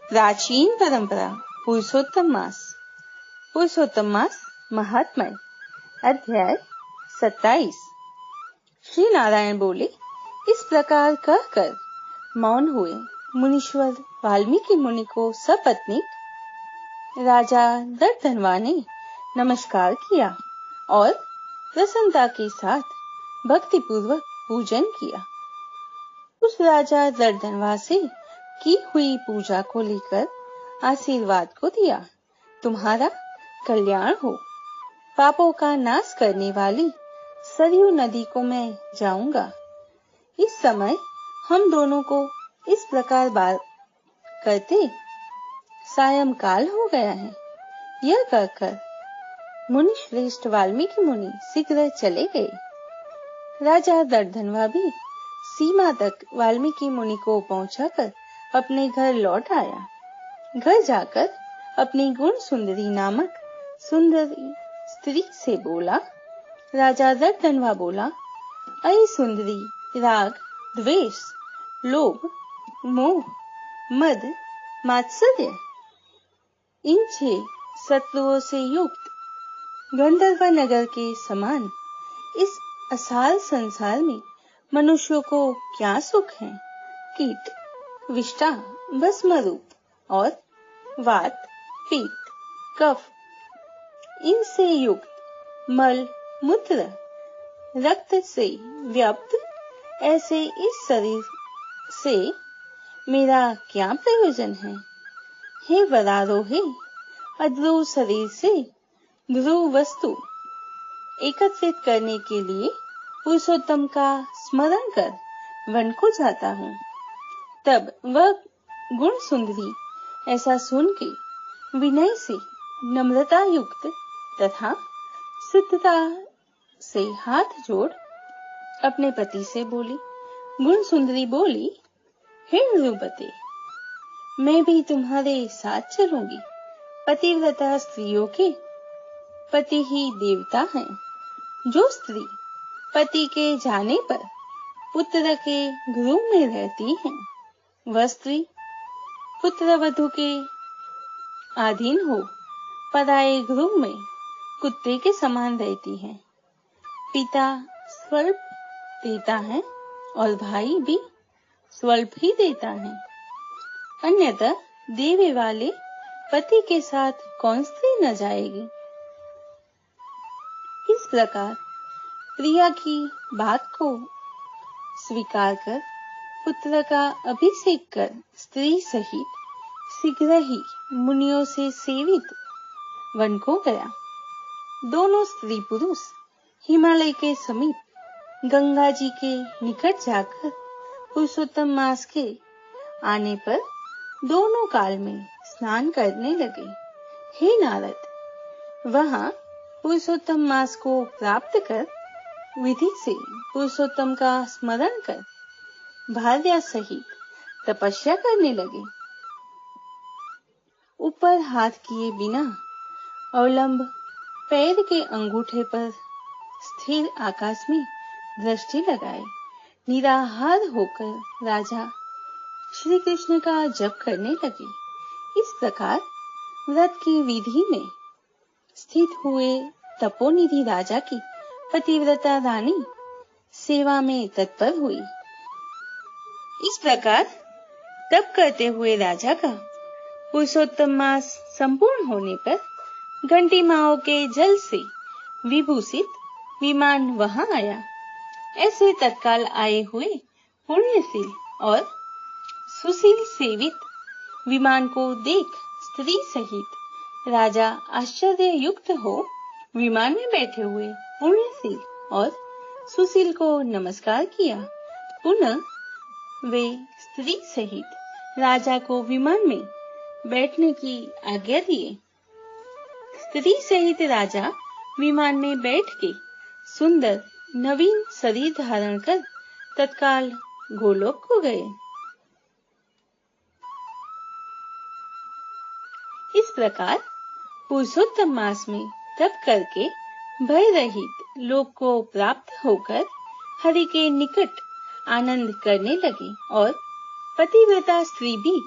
प्राचीन परंपरा पुरुषोत्तम मास। पुरुषोत्तम मास महात्म्य अध्याय 27। श्री नारायण बोले, इस प्रकार कहकर मौन हुए। मुनीश्वर वाल्मीकि मुनि को सपत्नीक राजा दर्दनवा ने नमस्कार किया और प्रसन्नता के साथ भक्ति पूर्वक पूजन किया। उस राजा दर्दनवा से की हुई पूजा को लेकर आशीर्वाद को दिया, तुम्हारा कल्याण हो। पापों का नाश करने वाली सरयू नदी को मैं जाऊंगा। इस समय हम दोनों को इस प्रकार बात करते सायंकाल हो गया है। यह कहकर मुनि श्रेष्ठ वाल्मीकि मुनि शीघ्र चले गए। राजा दर्दनवा भी सीमा तक वाल्मीकि मुनि को पहुंचाकर अपने घर लौट आया। घर जाकर अपनी गुण सुंदरी नामक सुंदरी स्त्री से बोला। राजा दर्दनवा बोला, अये सुंदरी, राग, द्वेष, लोभ, मोह, मद, मात्सर्य इन 6 शत्रुओं से युक्त गंधर्व नगर के समान इस असार संसार में मनुष्यों को क्या सुख है। कीट, विष्ठा, भस्म रूप और वात, पित्त, कफ इनसे युक्त मल, मूत्र, रक्त से व्याप्त ऐसे इस शरीर से मेरा क्या प्रयोजन है। हे वरारोहे, अध्रुव शरीर से ध्रुव वस्तु एकत्रित करने के लिए पुरुषोत्तम का स्मरण कर वन को जाता हूँ। तब वह गुण सुंदरी ऐसा सुन के विनय से नम्रता युक्त तथा शुद्धता से हाथ जोड़ अपने पति से बोली। गुण सुंदरी बोली, हे नृपते, मैं भी तुम्हारे साथ चलूंगी। पतिव्रता स्त्रियों के पति ही देवता हैं। जो स्त्री पति के जाने पर पुत्र के गृह में रहती है, वह स्त्री पुत्रवधू के अधीन हो पराये गृह में कुत्ते के समान रहती है। पिता स्वल्प देता है और भाई भी स्वल्प ही देता है। अन्यथा देवे वाले पति के साथ कौन स्त्री न जाएगी। इस प्रकार प्रिया की बात को स्वीकार कर पुत्र का अभिषेक कर स्त्री सहित शीघ्र ही मुनियों से सेवित वन को गया। दोनों स्त्री पुरुष हिमालय के समीप गंगा जी के निकट जाकर पुरुषोत्तम मास के आने पर दोनों काल में स्नान करने लगे। हे नारद, वहां पुरुषोत्तम मास को प्राप्त कर विधि से पुरुषोत्तम का स्मरण कर भार्या सहित तपस्या करने लगे। ऊपर हाथ किए बिना अवलंब पैर के अंगूठे पर स्थिर आकाश में दृष्टि लगाए निराहार होकर राजा श्री कृष्ण का जप करने लगे। इस प्रकार व्रत की विधि में स्थित हुए तपोनिधि राजा की पतिव्रता रानी सेवा में तत्पर हुई। इस प्रकार तप करते हुए राजा का पुरुषोत्तम मास संपूर्ण होने पर घंटी माओ के जल से विभूषित विमान वहां आया। ऐसे तत्काल आए हुए पुण्यशील और सुशील सेवित विमान को देख स्त्री सहित राजा आश्चर्य युक्त हो विमान में बैठे हुए पुण्यशील और सुशील को नमस्कार किया। पुनः वे स्त्री सहित राजा को विमान में बैठने की आज्ञा दिए। स्त्री सहित राजा विमान में बैठ के सुंदर नवीन शरीर धारण कर तत्काल गोलोक को गए। इस प्रकार पुरुषोत्तम मास में तप करके भय रहित लोक को प्राप्त होकर हरि के निकट आनंद करने लगे और पतिव्रता स्त्री भी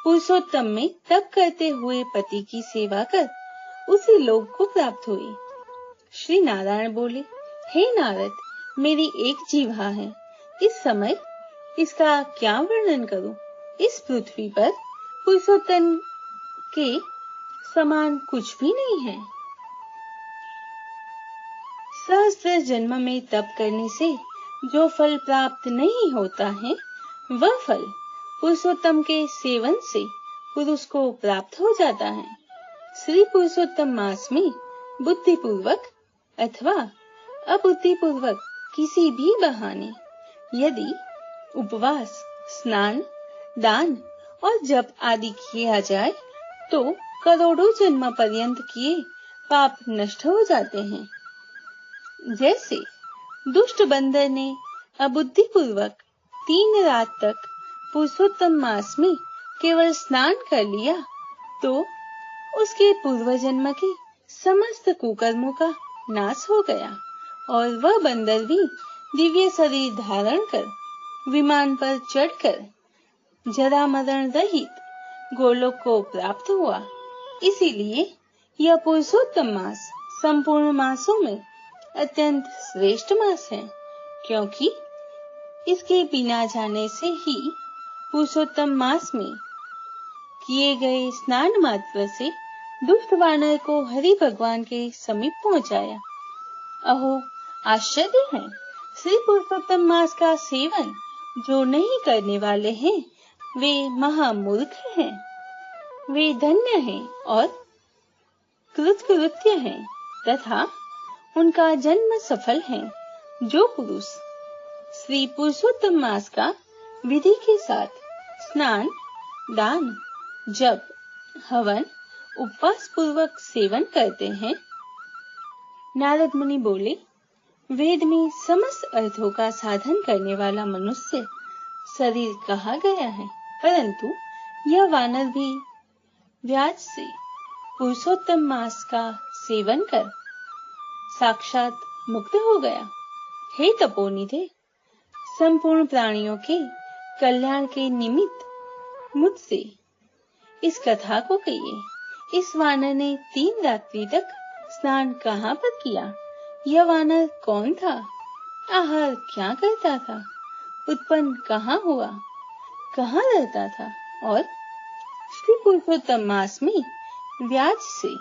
पुरुषोत्तम में तप करते हुए पति की सेवा कर उसी लोक को प्राप्त हुई। श्री नारायण बोले, हे नारद, मेरी एक जीवा है, इस समय इसका क्या वर्णन करूं? इस पृथ्वी पर पुरुषोत्तम के समान कुछ भी नहीं है। सहस्त्र जन्म में तप करने से जो फल प्राप्त नहीं होता है, वह फल पुरुषोत्तम के सेवन से पुरुष को प्राप्त हो जाता है। श्री पुरुषोत्तम मास में बुद्धिपूर्वक अथवा अबुद्धिपूर्वक किसी भी बहाने यदि उपवास, स्नान, दान और जप आदि किया जाए तो करोड़ों जन्म पर्यंत किए पाप नष्ट हो जाते हैं। जैसे दुष्ट बंदर ने अबुद्धिपूर्वक 3 रात तक पुरुषोत्तम मास में केवल स्नान कर लिया तो उसके पूर्व जन्म के समस्त कुकर्मों का नाश हो गया और वह बंदर भी दिव्य शरीर धारण कर विमान पर चढ़कर जरा मरण रहित गोलोक को प्राप्त हुआ। इसीलिए यह पुरुषोत्तम मास संपूर्ण मासों में अत्यंत श्रेष्ठ मास है, क्योंकि इसके बिना जाने से ही पुरुषोत्तम मास में किए गए स्नान मात्र से दुष्ट वानर को हरि भगवान के समीप पहुंचाया। अहो आश्चर्य है, श्री पुरुषोत्तम मास का सेवन जो नहीं करने वाले हैं वे महामूर्ख हैं, वे धन्य हैं और कृतकृत्य हैं तथा उनका जन्म सफल है। जो पुरुष श्री पुरुषोत्तम मास का विधि के साथ स्नान, दान, जप, हवन, उपवास पूर्वक सेवन करते हैं। नारद मुनि बोले, वेद में समस्त अर्थों का साधन करने वाला मनुष्य शरीर कहा गया है, परंतु यह वानर भी व्याज से पुरुषोत्तम मास का सेवन कर साक्षात मुक्त हो गया। हे तपोनिधे, संपूर्ण प्राणियों के कल्याण के निमित्त मुझसे इस कथा को कहिए। इस वानर ने 3 रात्रि तक स्नान कहाँ पर किया? यह वानर कौन था? आहार क्या करता था? उत्पन्न कहाँ हुआ? कहाँ रहता था? और श्री पुरुषोत्तम मास में व्याज से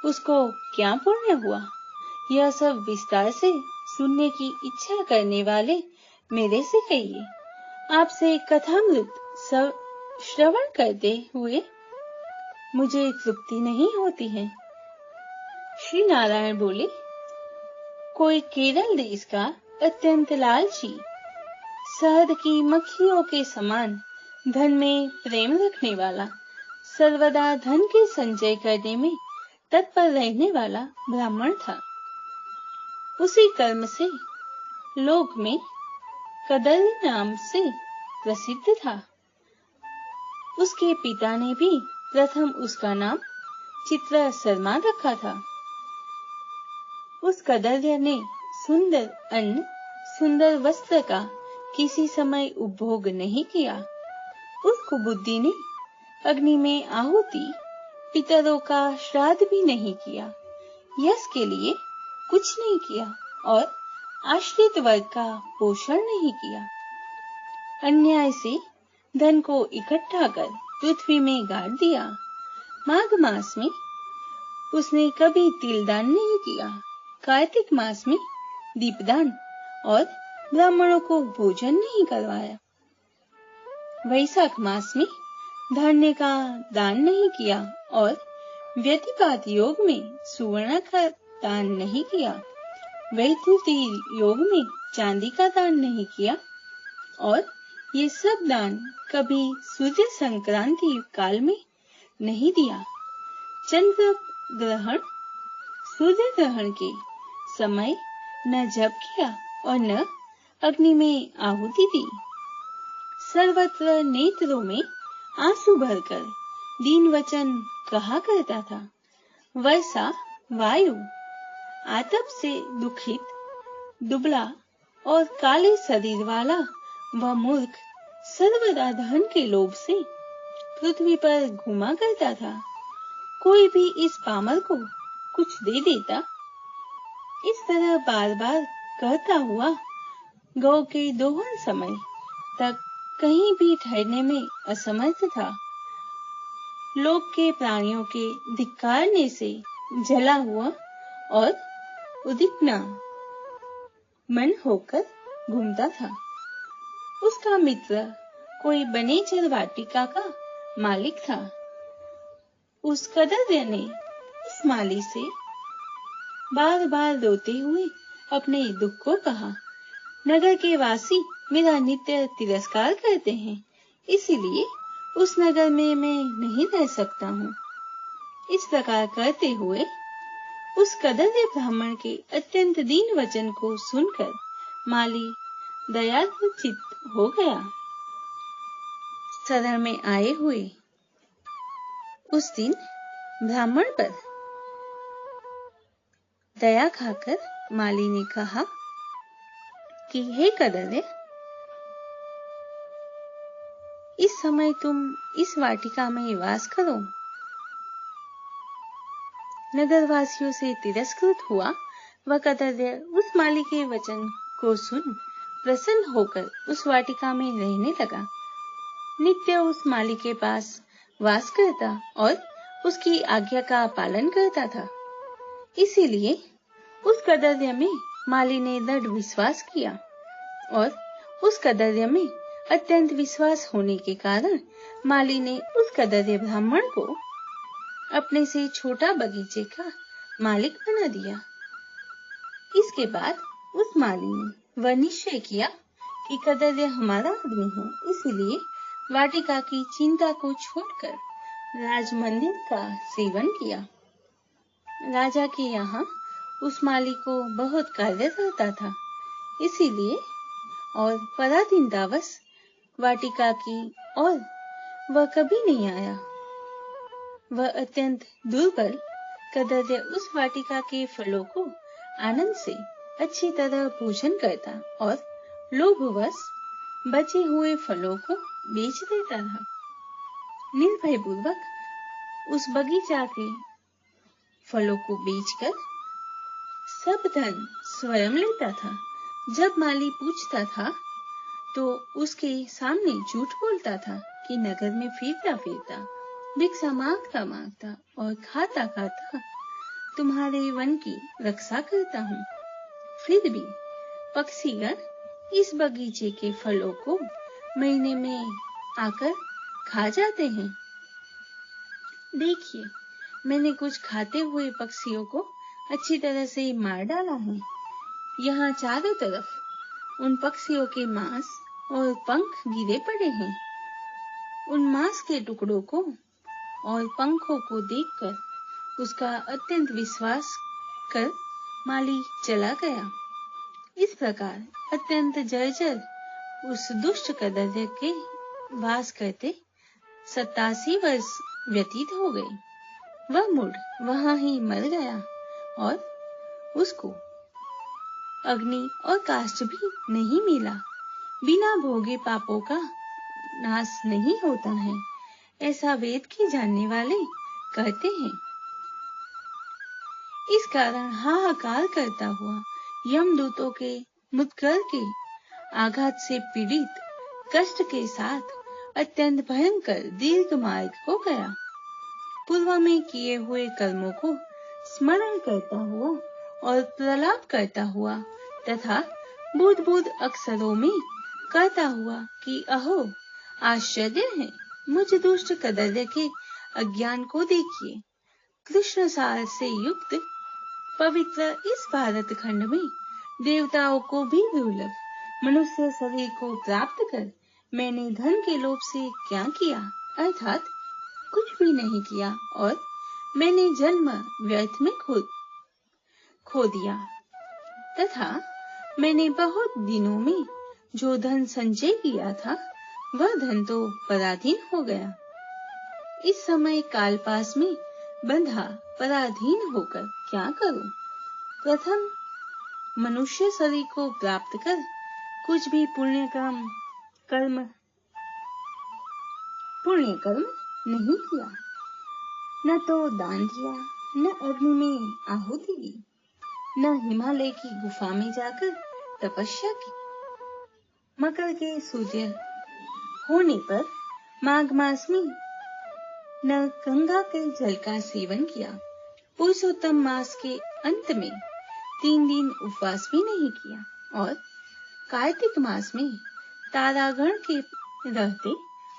उसको क्या पुण्य हुआ? यह सब विस्तार से सुनने की इच्छा करने वाले मेरे से कहिए। आपसे कथामृत सब श्रवण करते हुए मुझे तृप्ति नहीं होती है। श्री नारायण बोले, कोई केरल देश का अत्यंत लालची, शहद की मक्खियों के समान धन में प्रेम रखने वाला, सर्वदा धन के संचय करने में तत्पर रहने वाला ब्राह्मण था। उसी कर्म से लोक में कदर्य नाम से प्रसिद्ध था। उसके पिता ने भी प्रथम उसका नाम चित्रा शर्मा रखा था। उस कदर्य ने सुंदर अन्न, सुंदर वस्त्र का किसी समय उपभोग नहीं किया। उस कुबुद्धि ने अग्नि में आहुति, पितरों का श्राद्ध भी नहीं किया, यश के लिए कुछ नहीं किया और आश्रित वर्ग का पोषण नहीं किया। अन्याय से धन को इकट्ठा कर पृथ्वी में गाड़ दिया। माघ मास में उसने कभी तिलदान नहीं किया, कार्तिक मास में दीपदान और ब्राह्मणों को भोजन नहीं करवाया, वैशाख मास में धान्य का दान नहीं किया और व्यतिपात योग में सुवर्ण का दान नहीं किया, वैद्युति योग में चांदी का दान नहीं किया और ये सब दान कभी सूर्य संक्रांति काल में नहीं दिया। चंद्र ग्रहण, सूर्य ग्रहण के समय न जप किया और न अग्नि में आहुति दी। सर्वत्र नेत्रों में आंसू भरकर दीन वचन कहा करता था। वैसा वायु आतप से दुखित, दुबला और काले शरीर वाला वह मूर्ख सर्वदा धन के लोभ से पृथ्वी पर घूमा करता था। कोई भी इस पामर को कुछ दे देता। इस तरह बार बार कहता हुआ गौ के दोहन समय तक कहीं भी ठहरने में असमर्थ था। लोक के प्राणियों के धिक्कारने से जला हुआ और उद्विग्न मन होकर घूमता था। उसका मित्र कोई बनेचर वाटिका का मालिक था। उस कदर्य ने उस माली से बार बार रोते हुए अपने दुख को कहा, नगर के वासी मेरा नित्य तिरस्कार करते हैं, इसीलिए उस नगर में मैं नहीं रह सकता हूँ। इस प्रकार कहते हुए उस कदर्य ब्राह्मण के अत्यंत दीन वचन को सुनकर माली दयालु चित्त हो गया। शरण में आए हुए उस दिन ब्राह्मण पर दया खाकर माली ने कहा कि हे कदर्य, इस समय तुम इस वाटिका में वास करो। नगरवासियों से तिरस्कृत हुआ वह कदर्य उस माली के वचन को सुन प्रसन्न होकर उस वाटिका में रहने लगा। नित्य उस माली के पास वास करता और उसकी आज्ञा का पालन करता था। इसीलिए उस कदर्य में माली ने दृढ़ विश्वास किया और उस कदर्य में अत्यंत विश्वास होने के कारण माली ने उस कदर्य ब्राह्मण को अपने से छोटा बगीचे का मालिक बना दिया। इसके बाद उस माली ने वह निश्चय किया कि कदर्य हमारा आदमी है, इसीलिए वाटिका की चिंता को छोड़कर राजमंदिर का सेवन किया। राजा के यहाँ उस माली को बहुत कार्य रहता था, इसीलिए और पराधीनतावश वाटिका की और वह कभी नहीं आया। वह अत्यंत दुर्बल कदर्य उस वाटिका के फलों को आनंद से अच्छी तरह भोजन करता और लोभवश बचे हुए फलों को बेच देता था। निर्भय पूर्वक उस बगीचा के फलों को बेचकर सब धन स्वयं लेता था। जब माली पूछता था तो उसके सामने झूठ बोलता था कि नगर में फिरता फिरता भिक्षा मांगता मांगता और खाता खाता तुम्हारे वन की रक्षा करता हूँ। फिर भी पक्षीगण इस बगीचे के फलों को महीने में आकर खा जाते हैं। देखिए, मैंने कुछ खाते हुए पक्षियों को अच्छी तरह से मार डाला है। यहाँ चारों तरफ उन पक्षियों के मांस और पंख गिरे पड़े हैं। उन मांस के टुकड़ों को और पंखों को देखकर उसका अत्यंत विश्वास कर माली चला गया। इस प्रकार अत्यंत जर्जर उस दुष्ट कदर्य के वास करते 87 वर्ष व्यतीत हो गए। वह मुड़ वहां ही मर गया और उसको अग्नि और काष्ठ भी नहीं मिला। बिना भोगे पापों का नाश नहीं होता है, ऐसा वेद के जानने वाले कहते हैं। इस कारण हाहाकार करता हुआ यमदूतों के मुद्गर के आघात से पीड़ित कष्ट के साथ अत्यंत भयंकर दीर्घ मार्ग को गया। पूर्व में किए हुए कर्मों को स्मरण करता हुआ और प्रलाप करता हुआ तथा बुध बुध अक्षरों में कहता हुआ कि अहो आश्चर्य है, मुझ दुष्ट कदर्य के अज्ञान को देखिए। कृष्ण सार से युक्त पवित्र इस भारत खंड में देवताओं को भी दुर्लभ मनुष्य शरीर को प्राप्त कर मैंने धन के लोभ से क्या किया, अर्थात कुछ भी नहीं किया और मैंने जन्म व्यर्थ में खो दिया तथा मैंने बहुत दिनों में जो धन संचय किया था वह धन तो पराधीन हो गया। इस समय कालपास में बंधा पराधीन होकर क्या करूं? प्रथम मनुष्य शरीर को प्राप्त कर कुछ भी पुण्य कर्म नहीं किया, न तो दान दिया, न अग्नि में आहुति दी, न हिमालय की गुफा में जाकर तपस्या की। मकर के सूर्य होने पर माघ मास में न गंगा के जल का सेवन किया। पुरुषोत्तम मास के अंत में 3 दिन उपवास भी नहीं किया और कार्तिक मास में तारागण के रहते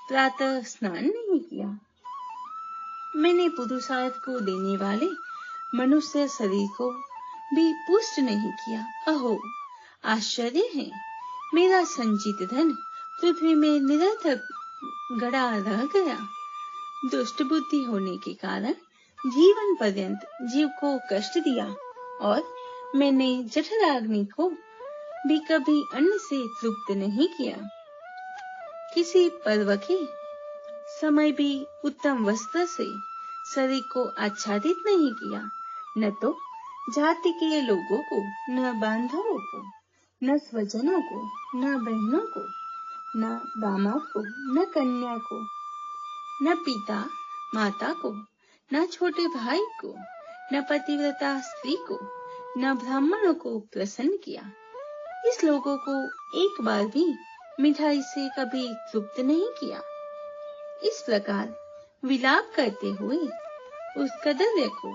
प्रातः स्नान नहीं किया। मैंने पुरुषार्थ को देने वाले मनुष्य शरीर को भी पुष्ट नहीं किया। अहो आश्चर्य है, मेरा संचित धन पृथ्वी में निरर्थक गड़ा रह गया। दुष्ट बुद्धि होने के कारण जीवन पर्यंत जीव को कष्ट दिया और मैंने जठराग्नि को भी कभी अन्न से तृप्त नहीं किया। किसी पर्व के समय भी उत्तम वस्त्र से शरीर को आच्छादित नहीं किया, न तो जाति के लोगों को, न बांधवों को, न स्वजनों को, न बहनों को, न दामाद को, न कन्या को, न पिता माता को, न छोटे भाई को, न पतिव्रता स्त्री को, न ब्राह्मणों को प्रसन्न किया। इस लोगों को एक बार भी मिठाई से कभी तृप्त नहीं किया। इस प्रकार विलाप करते हुए उस कदर्य को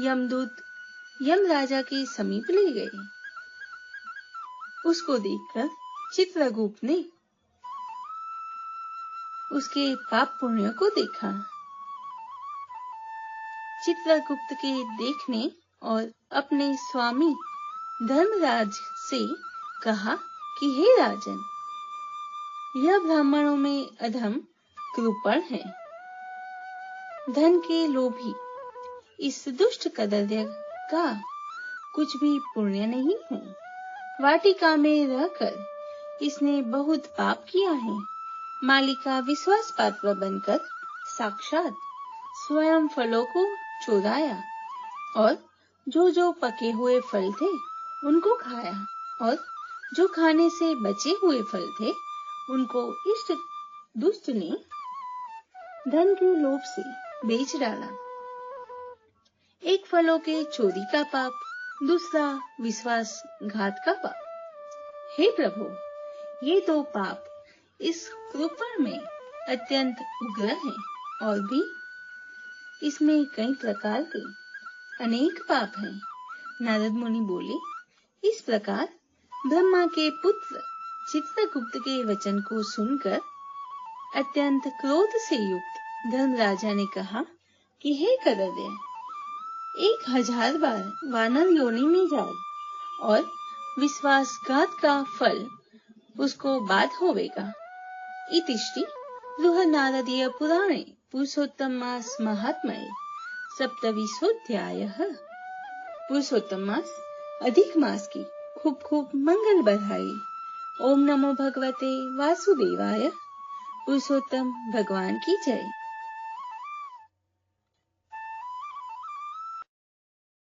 यमदूत यमराजा के समीप ले गए। उसको देखकर चित्रगुप्त ने उसके पाप पुण्य को देखा। चित्रगुप्त के देखने और अपने स्वामी धर्मराज से कहा कि हे राजन, यह ब्राह्मणों में अधम कृपण है, धन के लोभी। इस दुष्ट कदर्य का कुछ भी पुण्य नहीं है। वाटिका में रहकर इसने बहुत पाप किया है। माली का विश्वास पात्र बनकर साक्षात स्वयं फलों को चुराया और जो पके हुए फल थे उनको खाया और जो खाने से बचे हुए फल थे उनको इष्ट दुष्ट ने धन के लोभ से बेच डाला। एक फलों के चोरी का पाप, दूसरा विश्वासघात का पाप। हे प्रभु, ये 2 पाप इस कृपण में अत्यंत उग्र हैं और भी इसमें कई प्रकार के अनेक पाप हैं। नारद मुनि बोले, इस प्रकार ब्रह्मा के पुत्र चित्रगुप्त के वचन को सुनकर अत्यंत क्रोध से युक्त धर्मराजा ने कहा कि हे कदर्य, 1000 बार वानर योनि में जाए और विश्वासघात का फल उसको बाद होवेगा। इतिश्री बृहन्नारदीय पुराणे पुरुषोत्तम मास महात्म्ये सप्तविंशोऽध्यायः। पुरुषोत्तम मास अधिक मास की खूब खूब मंगल बधाई। ओम नमो भगवते वासुदेवाय। पुरुषोत्तम भगवान की जय।